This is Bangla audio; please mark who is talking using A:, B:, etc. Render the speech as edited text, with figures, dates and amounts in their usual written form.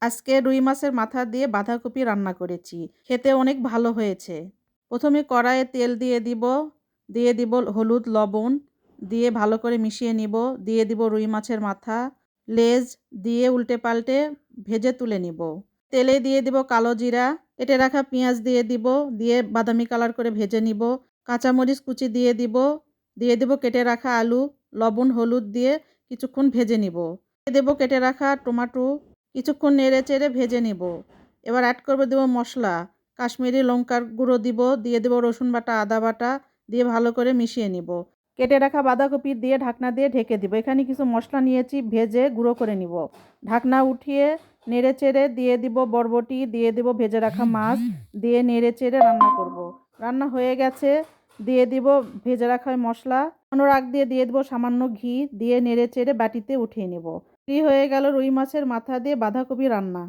A: আজকে রুই মাছের মাথা দিয়ে বাঁধাকপি রান্না করেছি। খেতে অনেক ভালো হয়েছে। প্রথমে কড়াইয়ে তেল দিয়ে দিব হলুদ, লবণ দিয়ে ভালো করে মিশিয়ে নিব। দিয়ে দিব রুই মাছের মাথা, লেজ দিয়ে উল্টে পাল্টে ভেজে তুলে নিব। তেলে দিয়ে দিব কালো জিরা, কেটে রাখা পেঁয়াজ দিয়ে বাদামি কালার করে ভেজে নিব। কাঁচামরিচ কুচি দিয়ে দিব কেটে রাখা আলু, লবণ, হলুদ দিয়ে কিছুক্ষণ ভেজে নিব। দিয়ে দেব কেটে রাখা টমেটো, কিছুক্ষণ নেড়ে চেড়ে ভেজে নিব। এবার অ্যাড দেব মশলা, কাশ্মীরি লঙ্কার গুঁড়ো দিয়ে দেব রসুন বাটা, আদা বাটা দিয়ে ভালো করে মিশিয়ে নিব। কেটে রাখা বাঁধাকপি দিয়ে ঢাকনা দিয়ে ঢেকে দিব। এখানে কিছু মশলা নিয়েছি, ভেজে গুঁড়ো করে নিব। ঢাকনা উঠিয়ে নেড়ে চেড়ে দিয়ে দিব বরবটি, দিয়ে দিব ভেজে রাখা মাছ, দিয়ে নেড়ে চেড়ে রান্না করব। রান্না হয়ে গেছে, দিয়ে দিব ভেজে রাখা মশলা, আগ দিয়ে দিব সামান্য ঘি, দিয়ে নেড়ে চেড়ে বাটিতে উঠিয়ে নেব। হয়ে গেল রুই মাছের মাথা দিয়ে বাঁধাকপি রান্না।